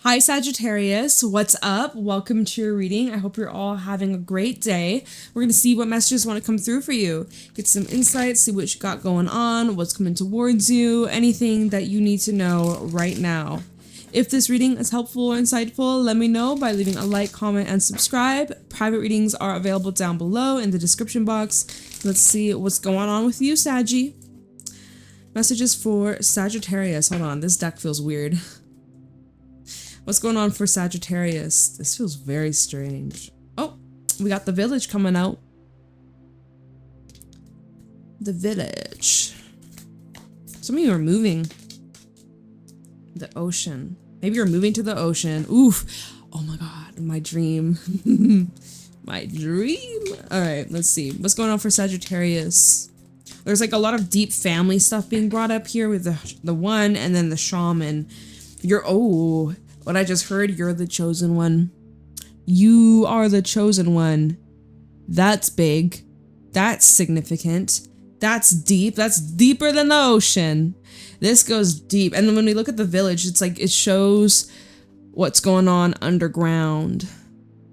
Hi Sagittarius, what's up? Welcome to your reading. I hope you're all having a great day. We're going to see what messages want to come through for you. Get some insights, see what you got going on, what's coming towards you, anything that you need to know right now. If this reading is helpful or insightful, let me know by leaving a like, comment, and subscribe. Private readings are available down below in the description box. Let's see what's going on with you, Saggy. Messages for Sagittarius. Hold on, this deck feels weird. What's going on for Sagittarius? This feels very strange. Oh, we got the village coming out. The village. Some of you are moving. The ocean. Maybe you're moving to the ocean. Oof. Oh my god, my dream. My dream. All right, let's see. What's going on for Sagittarius? There's like a lot of deep family stuff being brought up here with the one and then the shaman. What I just heard, you're the chosen one. You are the chosen one. That's big. That's significant. That's deep. That's deeper than the ocean. This goes deep. And then when we look at the village, it's like it shows what's going on underground.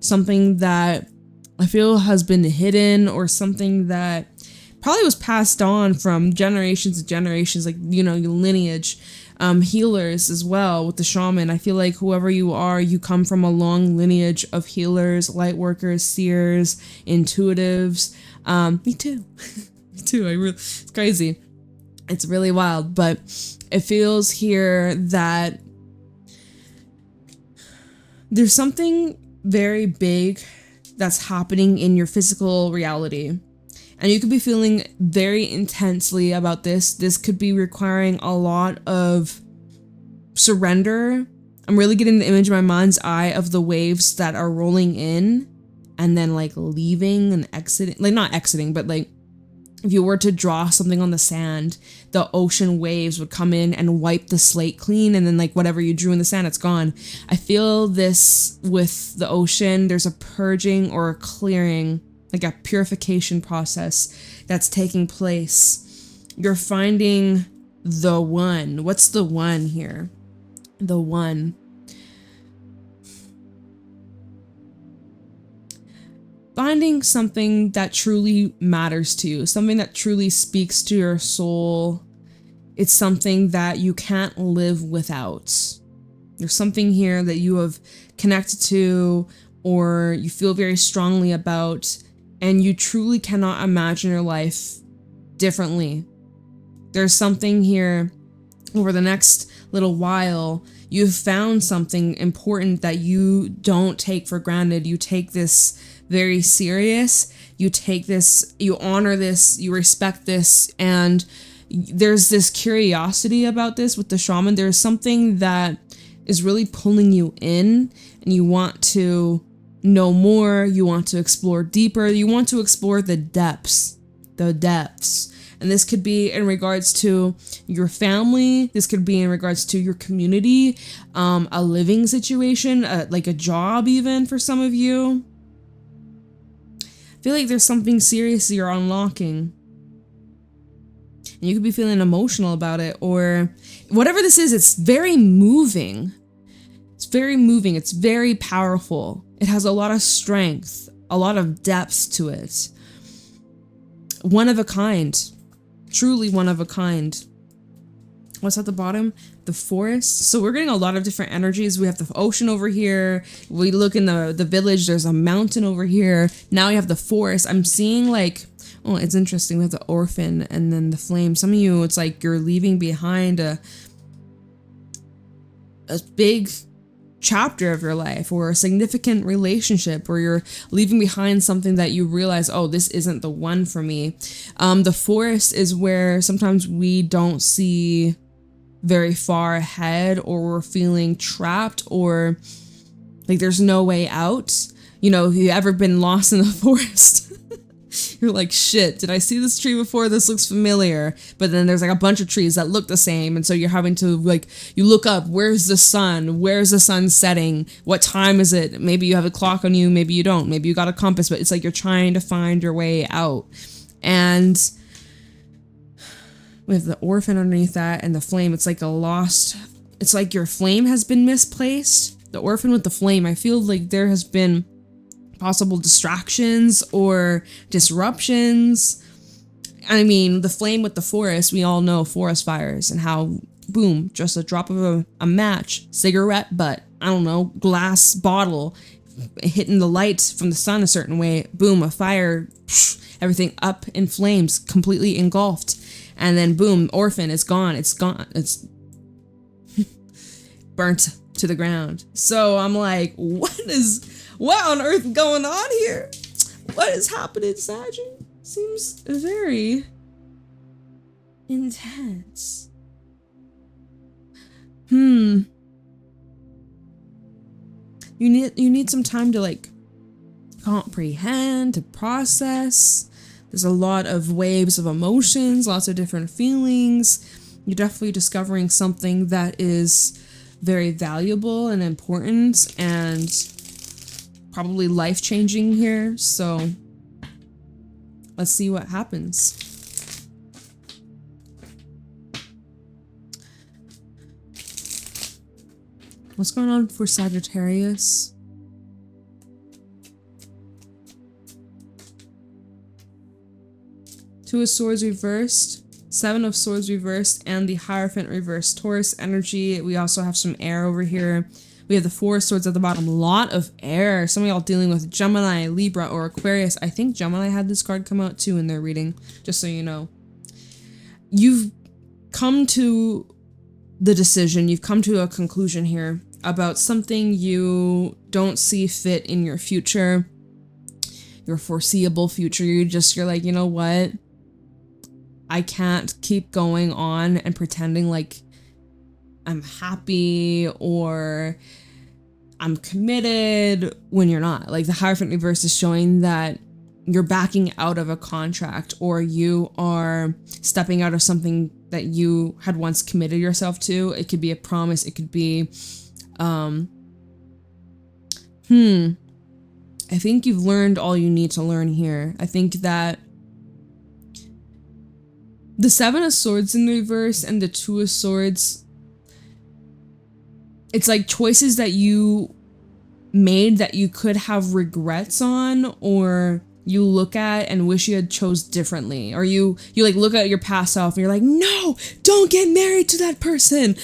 Something that I feel has been hidden, or something that probably was passed on from generations to generations, like, you know, your lineage. Healers as well with the shaman. I feel like whoever you are, you come from a long lineage of healers, light workers, seers, intuitives. Me too. Me too. It's crazy. It's really wild, but it feels here that there's something very big that's happening in your physical reality. And you could be feeling very intensely about this. This could be requiring a lot of surrender. I'm really getting the image in my mind's eye of the waves that are rolling in and then like leaving and exiting. Like not exiting, but like if you were to draw something on the sand, the ocean waves would come in and wipe the slate clean, and then like whatever you drew in the sand, it's gone. I feel this with the ocean. There's a purging or a clearing, like a purification process that's taking place. You're finding the one. What's the one here? The one. Finding something that truly matters to you, something that truly speaks to your soul. It's something that you can't live without. There's something here that you have connected to, or you feel very strongly about, and you truly cannot imagine your life differently. There's something here over the next little while. You've found something important that you don't take for granted. You take this very serious. You take this, you honor this, you respect this, and there's this curiosity about this with the shaman. There's something that is really pulling you in, and you want to know more, you want to explore deeper, you want to explore the depths. And this could be in regards to your family, this could be in regards to your community, a living situation, like a job even for some of you. I feel like there's something serious you're unlocking. And you could be feeling emotional about it, or whatever this is, it's very moving. It's very moving, it's very powerful. It has a lot of strength, a lot of depth to it. One of a kind. Truly one of a kind. What's at the bottom? The forest. So we're getting a lot of different energies. We have the ocean over here. We look in the village. There's a mountain over here. Now we have the forest. I'm seeing like, oh, it's interesting. We have the orphan and then the flame. Some of you, it's like you're leaving behind a big chapter of your life, or a significant relationship, or you're leaving behind something that you realize, oh, this isn't the one for me. The forest is where sometimes we don't see very far ahead, or we're feeling trapped, or like there's no way out. You know, have you ever been lost in the forest? You're like, shit, did I see this tree before? This looks familiar. But then there's like a bunch of trees that look the same. And so you're having to like, you look up, where's the sun? Where's the sun setting? What time is it? Maybe you have a clock on you, maybe you don't. Maybe you got a compass, but it's like you're trying to find your way out. And with the orphan underneath that and the flame, it's like a lost, it's like your flame has been misplaced. the orphan with the flame, I feel like there has been possible distractions or disruptions. I mean, the flame with the forest, we all know forest fires and how, boom, just a drop of a match, cigarette butt, I don't know, glass bottle, hitting the light from the sun a certain way, boom, a fire, everything up in flames, completely engulfed. And then boom, orphan, it's gone, it's burnt to the ground. So I'm like, what on earth going on here? What is happening, Saggy? Seems very intense. You need some time to like comprehend, to process. There's a lot of waves of emotions, lots of different feelings. You're definitely discovering something that is very valuable and important and probably life-changing here. So let's see what happens. What's going on for Sagittarius? Two of Swords reversed, Seven of Swords reversed, and the Hierophant reversed. Taurus energy. We also have some air over here. We have the Four of Swords at the bottom. A lot of air. Some of y'all dealing with Gemini, Libra, or Aquarius. I think Gemini had this card come out too in their reading, just so you know. You've come to the decision, you've come to a conclusion here about something you don't see fit in your future, your foreseeable future. You're like, you know what? I can't keep going on and pretending like I'm happy or I'm committed when you're not. Like the Hierophant reverse is showing that you're backing out of a contract or you are stepping out of something that you had once committed yourself to. It could be a promise. It could be, I think you've learned all you need to learn here. I think that the Seven of Swords in the reverse and the Two of Swords, it's like choices that you made that you could have regrets on, or you look at and wish you had chose differently, or you like look at your past self and you're like, no, don't get married to that person,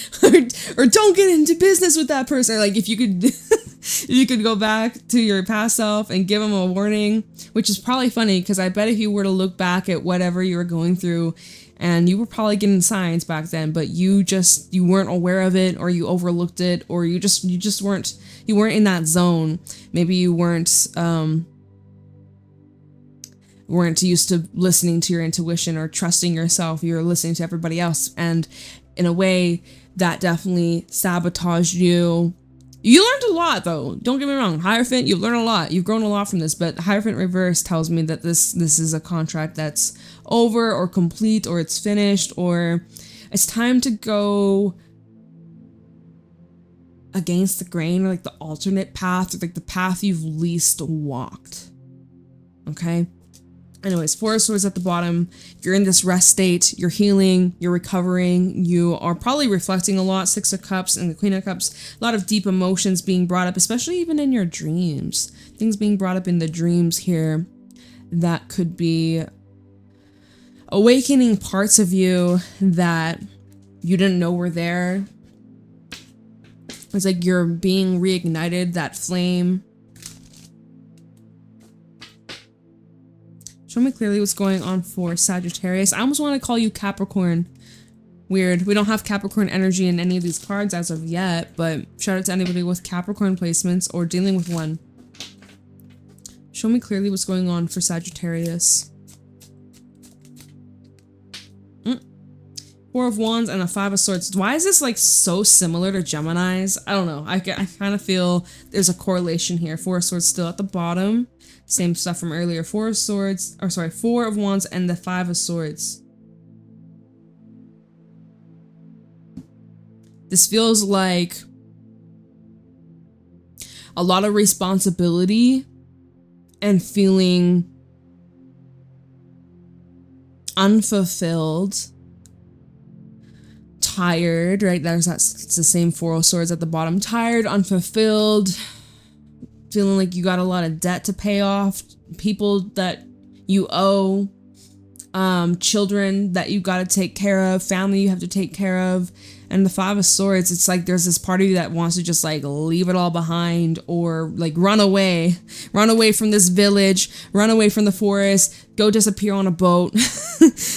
or don't get into business with that person. Or like if you could if you could go back to your past self and give them a warning, which is probably funny because I bet if you were to look back at whatever you were going through, and you were probably getting signs back then, but you weren't aware of it, or you overlooked it, or you weren't in that zone. Maybe you weren't used to listening to your intuition or trusting yourself. You're listening to everybody else, and in a way that definitely sabotaged you. You learned a lot though, don't get me wrong. Hierophant, you've learned a lot, you've grown a lot from this, but Hierophant reverse tells me that this is a contract that's over or complete, or it's finished, or it's time to go against the grain, or like the alternate path, or like the path you've least walked. Okay? Anyways, Four of Swords at the bottom. You're in this rest state. You're healing. You're recovering. You are probably reflecting a lot. Six of Cups and the Queen of Cups. A lot of deep emotions being brought up, especially even in your dreams. Things being brought up in the dreams here that could be awakening parts of you that you didn't know were there. It's like you're being reignited, that flame. Show me clearly what's going on for Sagittarius. I almost want to call you Capricorn. Weird. We don't have Capricorn energy in any of these cards as of yet, but shout out to anybody with Capricorn placements or dealing with one. Show me clearly what's going on for Sagittarius. Four of Wands and a Five of Swords. Why is this like so similar to Gemini's? I don't know. I kind of feel there's a correlation here. Four of Swords still at the bottom. Same stuff from earlier. Four of Wands and the Five of Swords. This feels like a lot of responsibility and feeling unfulfilled, tired, right? It's the same Four of Swords at the bottom. Tired, unfulfilled, feeling like you got a lot of debt to pay off, people that you owe, children that you got to take care of, family you have to take care of. And the Five of Swords, it's like there's this part of you that wants to just like leave it all behind, or like run away from this village, run away from the forest, go disappear on a boat,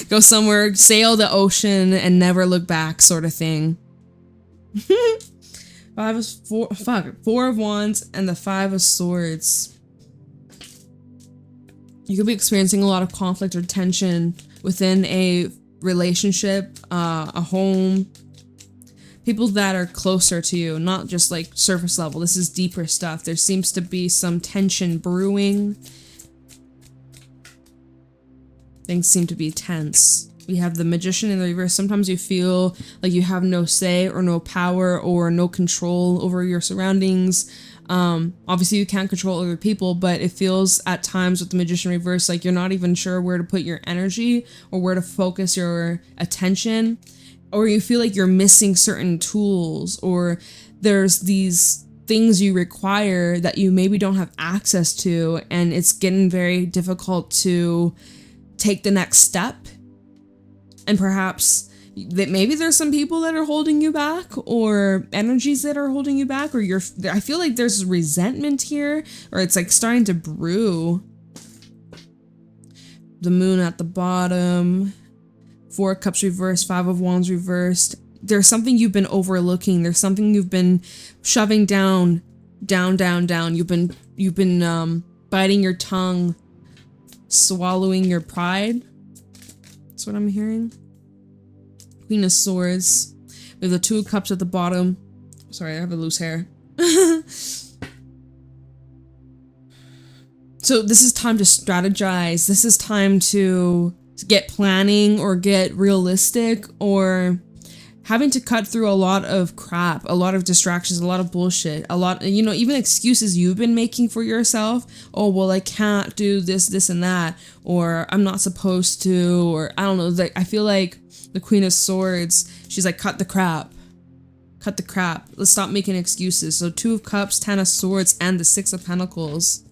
go somewhere, sail the ocean and never look back, sort of thing. Four of Wands and the Five of Swords. You could be experiencing a lot of conflict or tension within a relationship, a home, people that are closer to you, not just like surface level. This is deeper stuff. There seems to be some tension brewing. Things seem to be tense. We have the Magician in the reverse. Sometimes you feel like you have no say or no power or no control over your surroundings. Obviously you can't control other people, but it feels at times with the Magician reverse like you're not even sure where to put your energy or where to focus your attention, or you feel like you're missing certain tools, or there's these things you require that you maybe don't have access to, and it's getting very difficult to take the next step. And perhaps that maybe there's some people that are holding you back, or energies that are holding you back, or I feel like there's resentment here, or it's like starting to brew. The Moon at the bottom, Four of Cups reversed, Five of Wands reversed. There's something you've been overlooking. There's something you've been shoving down. You've been biting your tongue, swallowing your pride. That's what I'm hearing. Queen of Swords. We have the Two of Cups at the bottom. Sorry, I have a loose hair. So this is time to strategize. This is time to get planning or get realistic, or having to cut through a lot of crap, a lot of distractions, a lot of bullshit, a lot, you know, even excuses you've been making for yourself. Oh, well, I can't do this and that, or I'm not supposed to, or I don't know. Like, I feel like the Queen of Swords, she's like, cut the crap. Cut the crap. Let's stop making excuses. So Two of Cups, Ten of Swords, and the Six of Pentacles.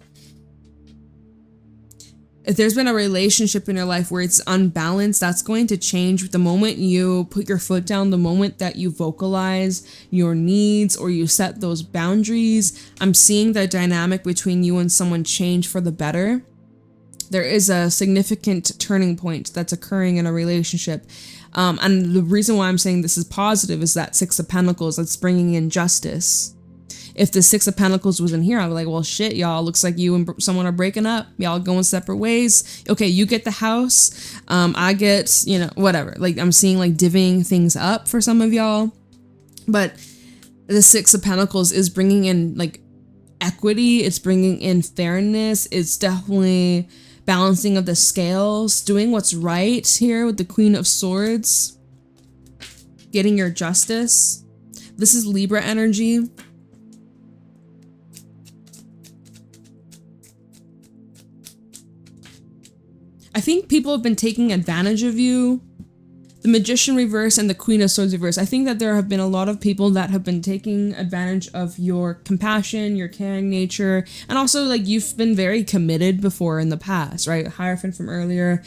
If there's been a relationship in your life where it's unbalanced, that's going to change the moment you put your foot down, the moment that you vocalize your needs or you set those boundaries. I'm seeing the dynamic between you and someone change for the better. There is a significant turning point that's occurring in a relationship. And the reason why I'm saying this is positive is that Six of Pentacles, that's bringing in justice. If the Six of Pentacles was in here, I'd be like, well, shit, y'all, looks like you and someone are breaking up. Y'all going separate ways. Okay, you get the house. I get, you know, whatever. Like, I'm seeing like divvying things up for some of y'all. But the Six of Pentacles is bringing in like equity. It's bringing in fairness. It's definitely balancing of the scales, doing what's right here with the Queen of Swords. Getting your justice. This is Libra energy. I think people have been taking advantage of you. The Magician reverse and the Queen of Swords reverse. I think that there have been a lot of people that have been taking advantage of your compassion, your caring nature, and also like you've been very committed before in the past, right? Hierophant from earlier.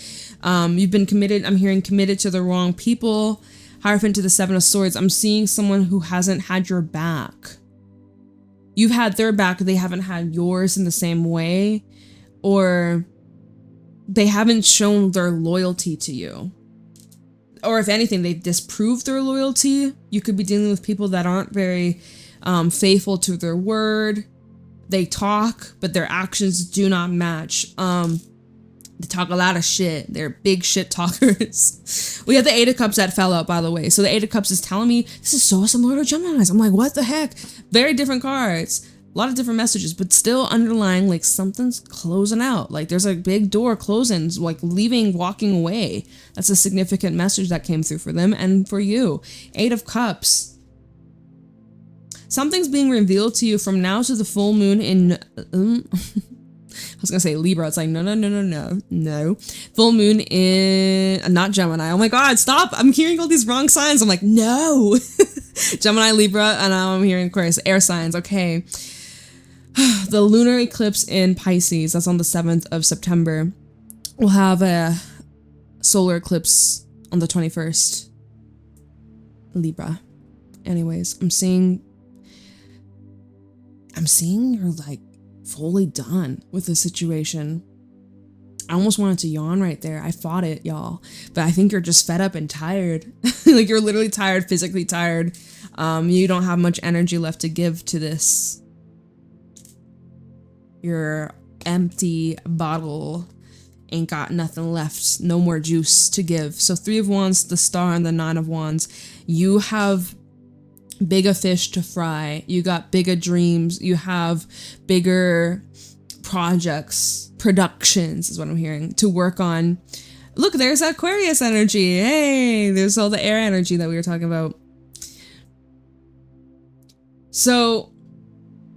You've been committed. I'm hearing committed to the wrong people. Hierophant to the Seven of Swords. I'm seeing someone who hasn't had your back. You've had their back, they haven't had yours in the same way, or they haven't shown their loyalty to you. Or if anything, they've disproved their loyalty. You could be dealing with people that aren't very faithful to their word. They talk, but their actions do not match. They talk a lot of shit. They're big shit talkers. We have the Eight of Cups that fell out, by the way. So the Eight of Cups is telling me this is so similar to Geminis. I'm like, what the heck? Very different cards. A lot of different messages, but still underlying like something's closing out. Like there's a big door closing, like leaving, walking away. That's a significant message that came through for them and for you. Eight of Cups. Something's being revealed to you from now to the full moon in I was gonna say Libra. It's like, no. Full moon in, not Gemini. Oh my God, stop. I'm hearing all these wrong signs. I'm like, no. Gemini, Libra, and now I'm hearing Aquarius. Air signs, okay. The lunar eclipse in Pisces, that's on the 7th of September. We'll have a solar eclipse on the 21st. Libra. Anyways, I'm seeing you're like fully done with the situation. I almost wanted to yawn right there. I fought it, y'all. But I think you're just fed up and tired. Like you're literally tired, physically tired. You don't have much energy left to give to this. Your empty bottle ain't got nothing left. No more juice to give. So 3 of Wands, the Star, and the 9 of Wands. You have bigger fish to fry. You got bigger dreams. You have bigger projects, productions is what I'm hearing, to work on. Look, there's Aquarius energy. Hey, there's all the air energy that we were talking about. So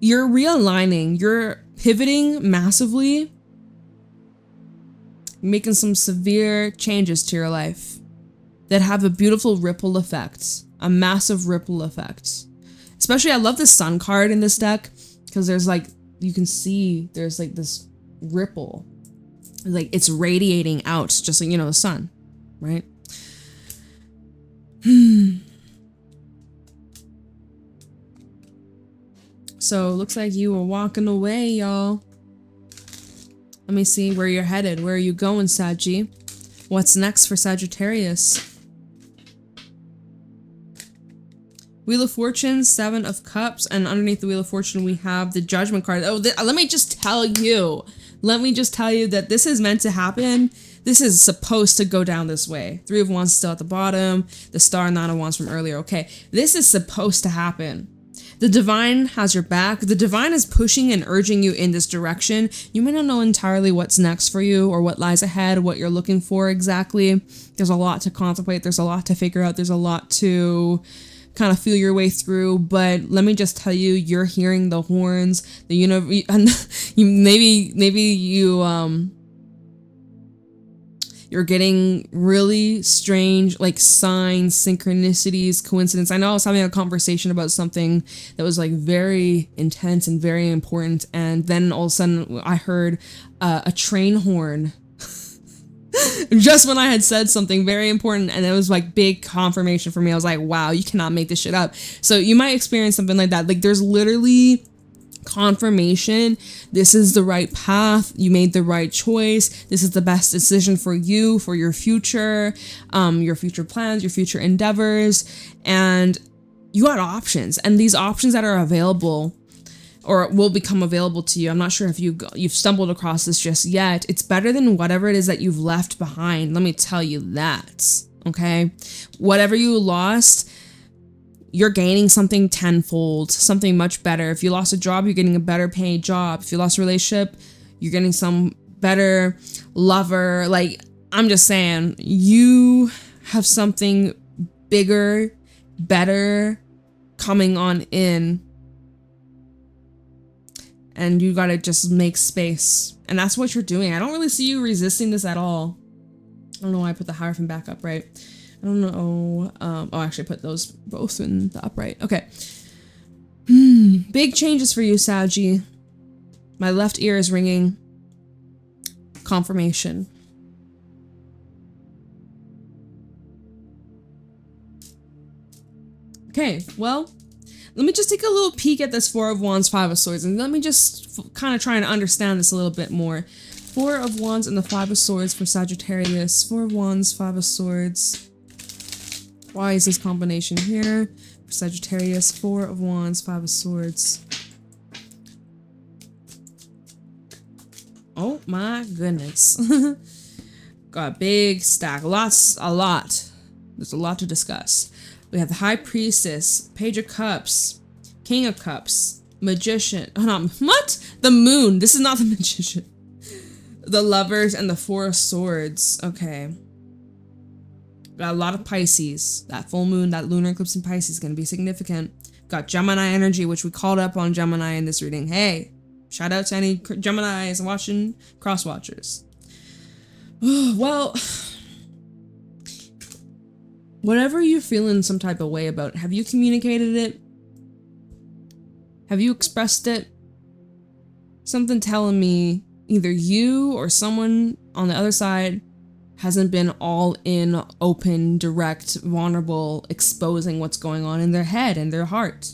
you're realigning, you're pivoting massively, making some severe changes to your life that have a beautiful ripple effect, a massive ripple effect. Especially, I love the Sun card in this deck because there's like, you can see there's like this ripple, like it's radiating out, just like, you know, the sun, right? So looks like you were walking away, y'all. Let me see where you're headed. Where are you going, Saggy? What's next for Sagittarius? Wheel of Fortune, 7 of Cups, and underneath the Wheel of Fortune we have the Judgment card. Oh, let me just tell you that this is meant to happen. This is supposed to go down this way. 3 of Wands still at the bottom. The Star, 9 of Wands from earlier. Okay, this is supposed to happen. The Divine has your back. The Divine is pushing and urging you in this direction. You may not know entirely what's next for you or what lies ahead, what you're looking for exactly. There's a lot to contemplate. There's a lot to figure out. There's a lot to kind of feel your way through, but let me just tell you, you're hearing the horns. The universe, you're getting really strange, like signs, synchronicities, coincidence. I know I was having a conversation about something that was like very intense and very important, and then all of a sudden I heard a train horn. Just when I had said something very important, and it was like big confirmation for me. I was like, wow, you cannot make this shit up. So you might experience something like that. Like there's literally confirmation. This is the right path. You made the right choice. This is the best decision for you, for your future plans, your future endeavors. And you got options, and these options that are available or will become available to you. I'm not sure if you've stumbled across this just yet. It's better than whatever it is that you've left behind. Let me tell you that, okay? Whatever you lost, you're gaining something tenfold, something much better. If you lost a job, you're getting a better paid job. If you lost a relationship, you're getting some better lover. Like, I'm just saying, you have something bigger, better coming on in. And you gotta just make space. And that's what you're doing. I don't really see you resisting this at all. I don't know why I put the Hierophant back upright. I don't know. Actually I put those both in the upright. Okay. Big changes for you, Saggy. My left ear is ringing. Confirmation. Okay, well, let me just take a little peek at this 4 of Wands, 5 of Swords, and let me just kind of try and understand this a little bit more. 4 of Wands and the 5 of Swords for Sagittarius. 4 of Wands, 5 of Swords. Why is this combination here for Sagittarius? 4 of Wands, 5 of Swords. Oh my goodness. Got a big stack. A lot. There's a lot to discuss. We have the High Priestess, Page of Cups, King of Cups, Magician. Oh, no, what? The Moon. This is not the Magician. The Lovers and the 4 of Swords. Okay. Got a lot of Pisces. That full moon, that lunar eclipse in Pisces is going to be significant. Got Gemini energy, which we called up on Gemini in this reading. Hey, Shout out to any Geminis watching, cross watchers. Well, whatever you're feeling some type of way about, have you communicated it? Have you expressed it? Something telling me either you or someone on the other side hasn't been all in, open, direct, vulnerable, exposing what's going on in their head and their heart.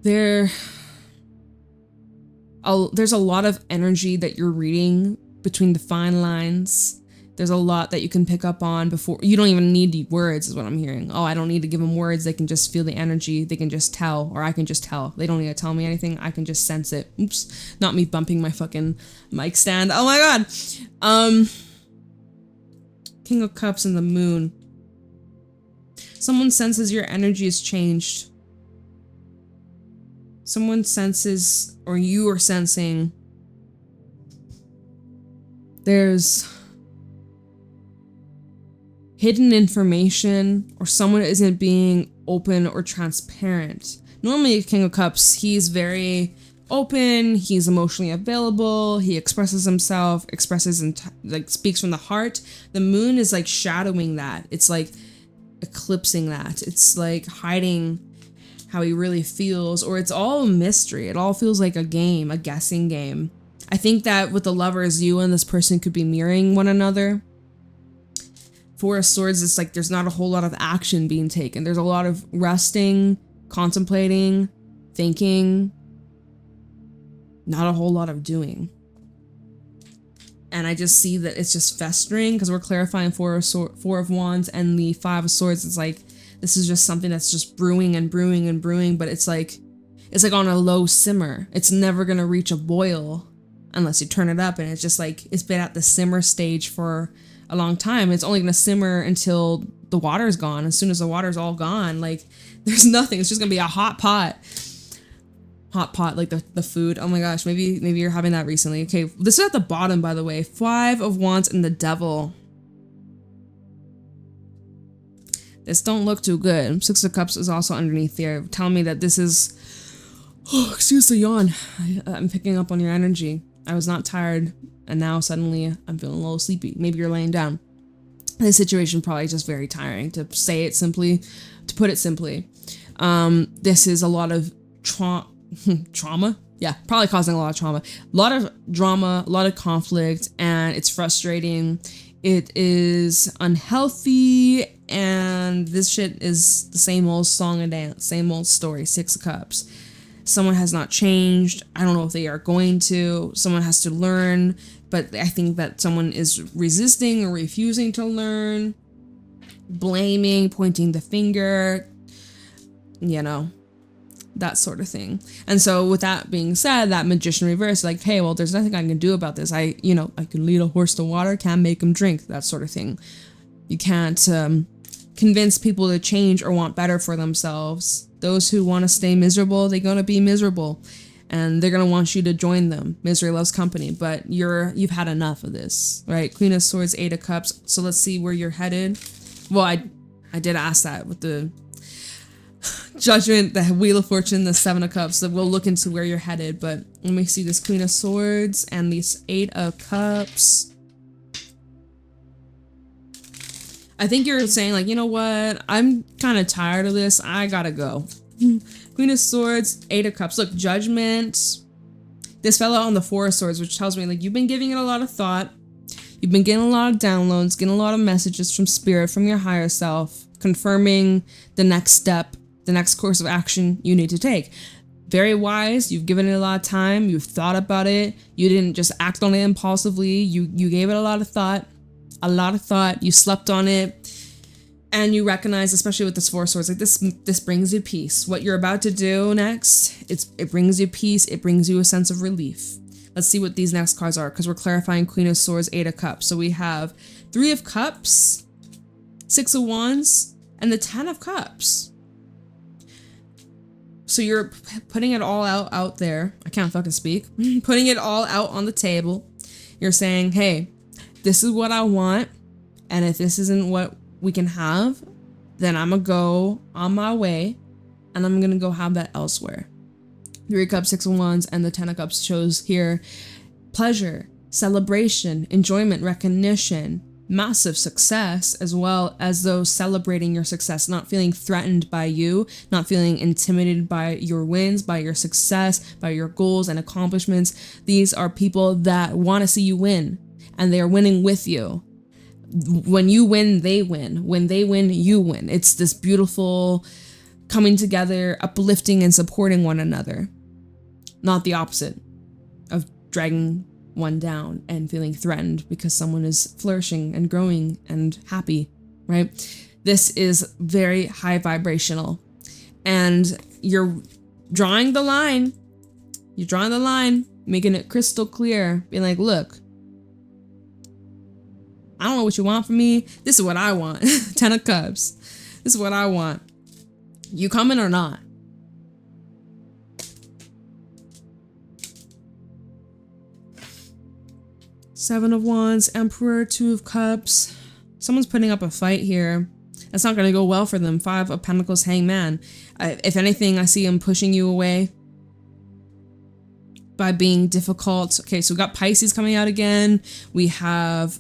There's a lot of energy that you're reading between the fine lines. There's a lot that you can pick up on before. You don't even need words is what I'm hearing. Oh, I don't need to give them words. They can just feel the energy. They can just tell, or I can just tell. They don't need to tell me anything. I can just sense it. Oops. Not me bumping my fucking mic stand. Oh my God. King of Cups and the Moon. Someone senses your energy has changed. Someone senses, or you are sensing, there's hidden information, or someone isn't being open or transparent. Normally, a King of Cups, he's very open, he's emotionally available, he expresses himself, speaks from the heart. The Moon is like shadowing that. It's like eclipsing that. It's like hiding how he really feels, or it's all a mystery. It all feels like a game, a guessing game. I think that with the Lovers, you and this person could be mirroring one another. Four of Swords, it's like there's not a whole lot of action being taken. There's a lot of resting, contemplating, thinking, not a whole lot of doing. And I just see that it's just festering because we're clarifying Four of Wands and the Five of Swords. It's like, this is just something that's just brewing and brewing and brewing, but it's like on a low simmer. It's never gonna reach a boil unless you turn it up, and it's just like, it's been at the simmer stage for a long time. It's only gonna simmer until the water's gone. As soon as the water's all gone, like, there's nothing. It's just gonna be a hot pot. Hot pot, like the food. Oh my gosh, maybe you're having that recently. Okay, this is at the bottom, by the way. Five of Wands and the Devil. This don't look too good. Six of Cups is also underneath there, telling me that this is, oh, excuse the yawn. I'm picking up on your energy. I was not tired, and now suddenly I'm feeling a little sleepy. Maybe you're laying down. This situation probably just very tiring, to say it simply, to put it simply. This is a lot of trauma. Yeah, probably causing a lot of trauma. A lot of drama, a lot of conflict, and it's frustrating. It is unhealthy, and this shit is the same old song and dance, same old story. Six of Cups. Someone has not changed. I don't know if they are going to. Someone has to learn, but I think that someone is resisting or refusing to learn, blaming, pointing the finger, you know, that sort of thing. And so with that being said, that Magician reverse, like, hey, well, there's nothing I can do about this. I can lead a horse to water, can't make him drink, that sort of thing. You can't convince people to change or want better for themselves. Those who want to stay miserable, they're going to be miserable, and they're going to want you to join them. Misery loves company, but you've had enough of this, right? Queen of Swords, Eight of Cups. So let's see where you're headed. Well, I did ask that with the Judgment, the Wheel of Fortune, the Seven of Cups, that we'll look into where you're headed. But let me see this Queen of Swords and this Eight of Cups. I think you're saying, like, you know what? I'm kind of tired of this. I gotta go. Queen of Swords, Eight of Cups. Look, Judgment. This fell out on the Four of Swords, which tells me, like, you've been giving it a lot of thought. You've been getting a lot of downloads, getting a lot of messages from Spirit, from your higher self, confirming the next step, the next course of action you need to take. Very wise. You've given it a lot of time. You've thought about it. You didn't just act on it impulsively. You gave it a lot of thought. You slept on it, and you recognize, especially with this Four of Swords, like, this brings you peace. What you're about to do next, it brings you peace. It brings you a sense of relief. Let's see what these next cards are, because we're clarifying Queen of Swords, Eight of Cups. So we have Three of Cups, Six of Wands, and the Ten of Cups. So you're putting it all out there. I can't fucking speak. Putting it all out on the table. You're saying, hey, this is what I want, and if this isn't what we can have, then I'm gonna go on my way, and I'm gonna go have that elsewhere. Three of Cups, Six of Wands, and the Ten of Cups shows here pleasure, celebration, enjoyment, recognition, massive success, as well as those celebrating your success, not feeling threatened by you, not feeling intimidated by your wins, by your success, by your goals and accomplishments. These are people that want to see you win, and they are winning with you. When you win, they win. When they win, you win. It's this beautiful coming together, uplifting and supporting one another. Not the opposite of dragging one down and feeling threatened because someone is flourishing and growing and happy, right? This is very high vibrational, and you're drawing the line. You're drawing the line, making it crystal clear, being like, look, I don't know what you want from me. This is what I want. Ten of Cups. This is what I want. You coming or not? Seven of Wands, Emperor, Two of Cups. Someone's putting up a fight here. That's not going to go well for them. Five of Pentacles, Hangman. If anything, I see him pushing you away by being difficult. Okay, so we got Pisces coming out again. We have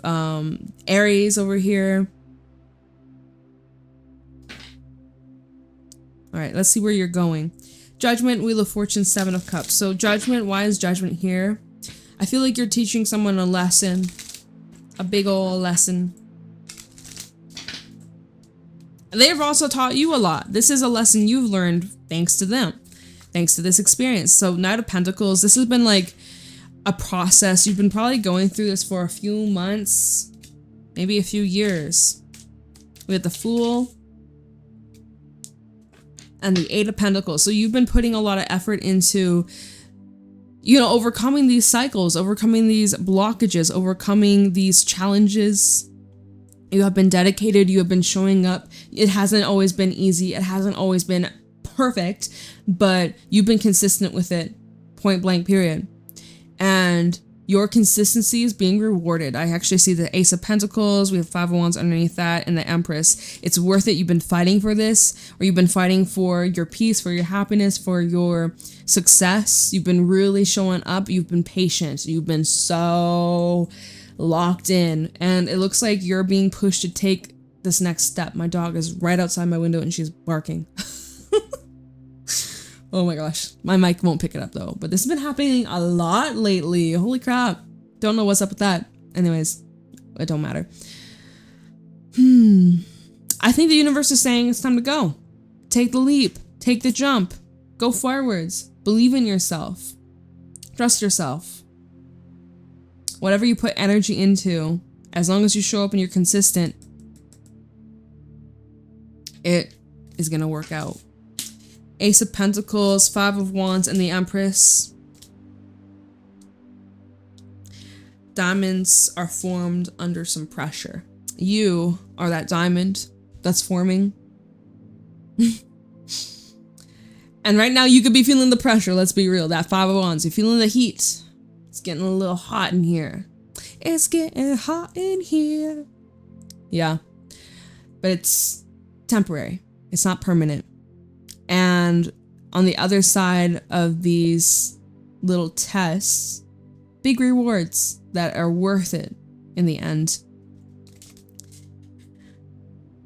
Aries over here. All right, let's see where you're going. Judgment, Wheel of Fortune, Seven of Cups. So Judgment, why is Judgment here? I feel like you're teaching someone a lesson, a big ol' lesson. They've also taught you a lot. This is a lesson you've learned thanks to them, thanks to this experience. So Knight of Pentacles, this has been like a process. You've been probably going through this for a few months, maybe a few years. We had the Fool and the Eight of Pentacles. So you've been putting a lot of effort into, you know, overcoming these cycles, overcoming these blockages, overcoming these challenges. You have been dedicated. You have been showing up. It hasn't always been easy. It hasn't always been perfect, but you've been consistent with it, point blank, period. And your consistency is being rewarded. I actually see the Ace of Pentacles. We have Five of Wands underneath that, and the Empress. It's worth it. You've been fighting for this, or you've been fighting for your peace, for your happiness, for your success. You've been really showing up. You've been patient. You've been so locked in, and it looks like you're being pushed to take this next step. My dog is right outside my window and she's barking. Oh my gosh, my mic won't pick it up though, but this has been happening a lot lately. Holy crap. Don't know what's up with that. Anyways, it don't matter. I think the universe is saying it's time to go. Take the leap, take the jump, go forwards, believe in yourself, trust yourself. Whatever you put energy into, as long as you show up and you're consistent, it is gonna work out. Ace of Pentacles, Five of Wands, and the Empress. Diamonds are formed under some pressure. You are that diamond that's forming. And right now you could be feeling the pressure, let's be real. That Five of Wands, you're feeling the heat. It's getting a little hot in here. It's getting hot in here. Yeah, but it's temporary. It's not permanent. And on the other side of these little tests, big rewards that are worth it in the end.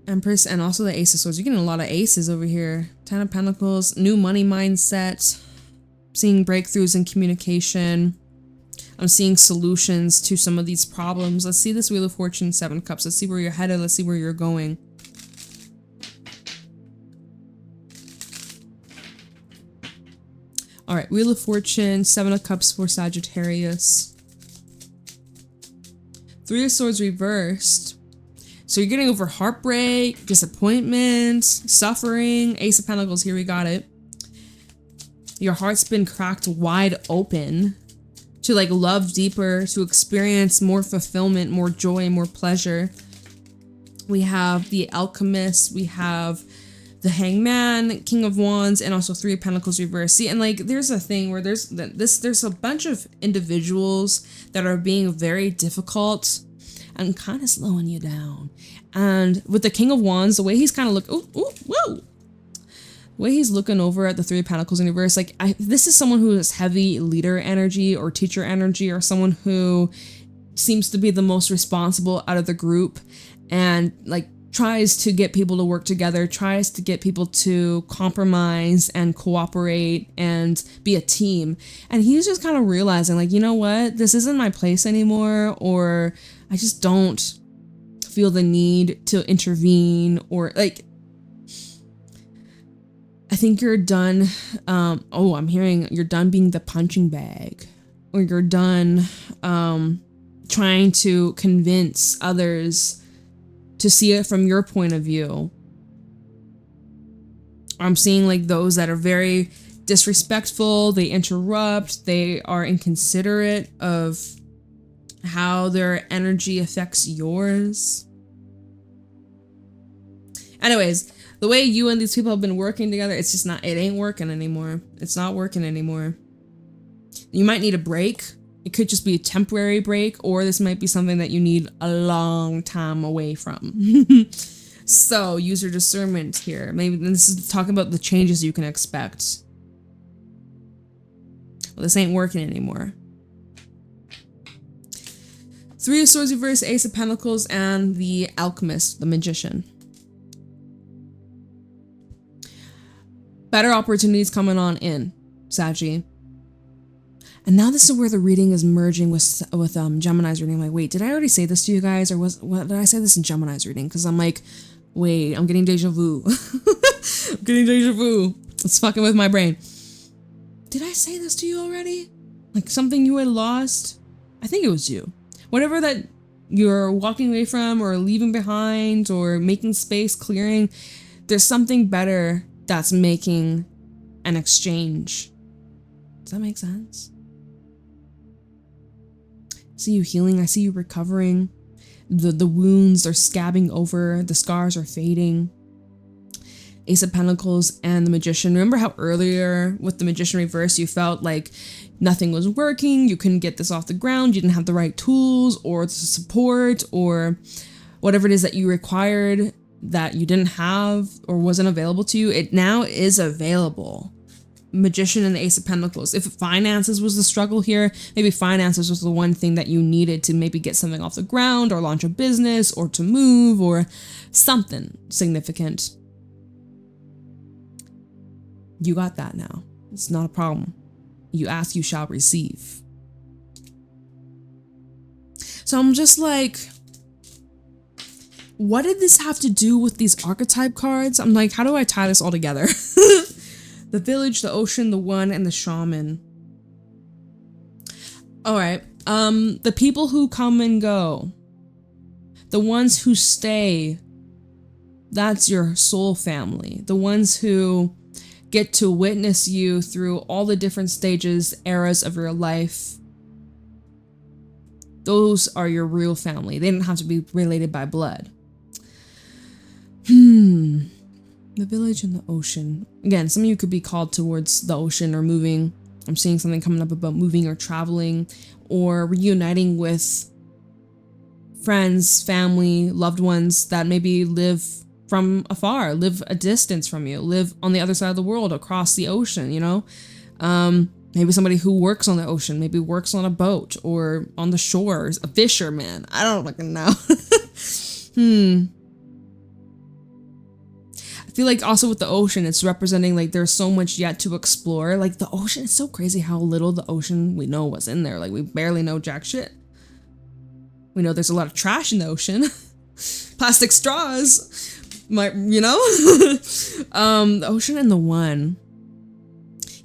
Empress and also the Ace of Swords. You're getting a lot of aces over here. Ten of Pentacles, new money mindset, seeing breakthroughs in communication. I'm seeing solutions to some of these problems. Let's see this Wheel of Fortune, Seven of Cups. Let's see where you're headed. Let's see where you're going. All right, Wheel of Fortune, Seven of Cups for Sagittarius. Three of Swords reversed. So you're getting over heartbreak, disappointment, suffering. Ace of Pentacles, here we got it. Your heart's been cracked wide open to like love deeper, to experience more fulfillment, more joy, more pleasure. We have the Alchemist, we have the Hangman, King of Wands, and also Three of Pentacles reversed. See, and like there's a thing where there's a bunch of individuals that are being very difficult and kind of slowing you down. And with the King of Wands, the way he's kind of whoa. The way he's looking over at the Three of Pentacles universe, like, this is someone who has heavy leader energy or teacher energy, or someone who seems to be the most responsible out of the group and like tries to get people to work together, tries to get people to compromise and cooperate and be a team. And he's just kind of realizing, like, you know what, this isn't my place anymore, or I just don't feel the need to intervene, or like, I think you're done. I'm hearing you're done being the punching bag, or you're done trying to convince others to see it from your point of view. I'm seeing like those that are very disrespectful, they interrupt, they are inconsiderate of how their energy affects yours. Anyways, the way you and these people have been working together, it's just not, it ain't working anymore. It's not working anymore. You might need a break. It could just be a temporary break, or this might be something that you need a long time away from. So use your discernment here. Maybe this is talking about the changes you can expect. Well, this ain't working anymore. Three of Swords reverse, Ace of Pentacles, and the Alchemist, the Magician. Better opportunities coming on in, Saggy. And now this is where the reading is merging with Gemini's reading. I'm like, wait, did I already say this to you guys, or did I say this in Gemini's reading? Because I'm like, wait, I'm getting deja vu. I'm getting deja vu. It's fucking with my brain. Did I say this to you already? Like something you had lost? I think it was you. Whatever that you're walking away from, or leaving behind, or making space, clearing, there's something better that's making an exchange. Does that make sense? I see you healing. I see you recovering. The wounds are scabbing over. The scars are fading. Ace of Pentacles and the Magician. Remember how earlier with the Magician reverse you felt like nothing was working, you couldn't get this off the ground, you didn't have the right tools or the support or whatever it is that you required that you didn't have or wasn't available to you. It now is available. Magician and the Ace of Pentacles. If finances was the struggle here, maybe finances was the one thing that you needed to maybe get something off the ground or launch a business or to move or something significant. You got that now. It's not a problem. You ask, you shall receive. So I'm just like, what did this have to do with these archetype cards? I'm like, how do I tie this all together? The Village, the Ocean, the One, and the Shaman. All right. The people who come and go. The ones who stay. That's your soul family. The ones who get to witness you through all the different stages, eras of your life. Those are your real family. They didn't have to be related by blood. The Village and the Ocean. Again, some of you could be called towards the ocean or moving. I'm seeing something coming up about moving or traveling or reuniting with friends, family, loved ones that maybe live from afar, live a distance from you, live on the other side of the world, across the ocean, you know? Maybe somebody who works on the ocean, maybe works on a boat or on the shores, a fisherman. I don't fucking know. I feel like also with the ocean, it's representing like there's so much yet to explore. Like the ocean, it's so crazy how little the ocean we know what's in there. Like we barely know jack shit. We know there's a lot of trash in the ocean. Plastic straws, you know? The Ocean and the One.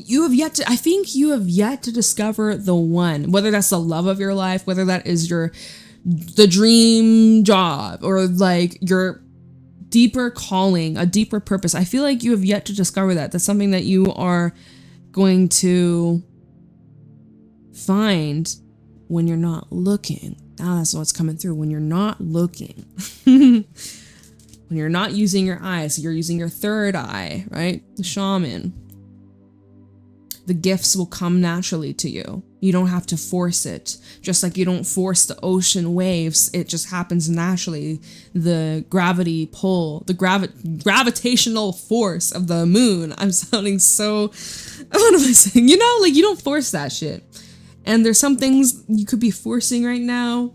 I think you have yet to discover the one, whether that's the love of your life, whether that is the dream job or like your deeper calling, a deeper purpose. I feel like you have yet to discover that. That's something that you are going to find when you're not looking. That's what's coming through. When you're not looking. When you're not using your eyes, you're using your third eye, right? The Shaman. The gifts will come naturally to you. You don't have to force it. Just like you don't force the ocean waves, it just happens naturally. The gravity pull, the gravitational force of the moon. I'm sounding so, what am I saying? You know, like you don't force that shit. And there's some things you could be forcing right now,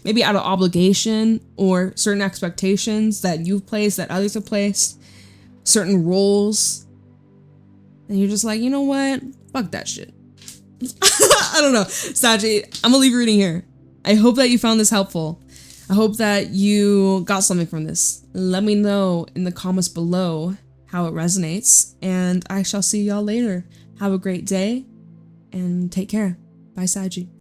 maybe out of obligation or certain expectations that you've placed, that others have placed, certain roles. And you're just like, you know what? Fuck that shit. I don't know. Saggy, I'm gonna leave your reading here. I hope that you found this helpful. I hope that you got something from this. Let me know in the comments below how it resonates, and I shall see y'all later. Have a great day, and take care. Bye, Saggy.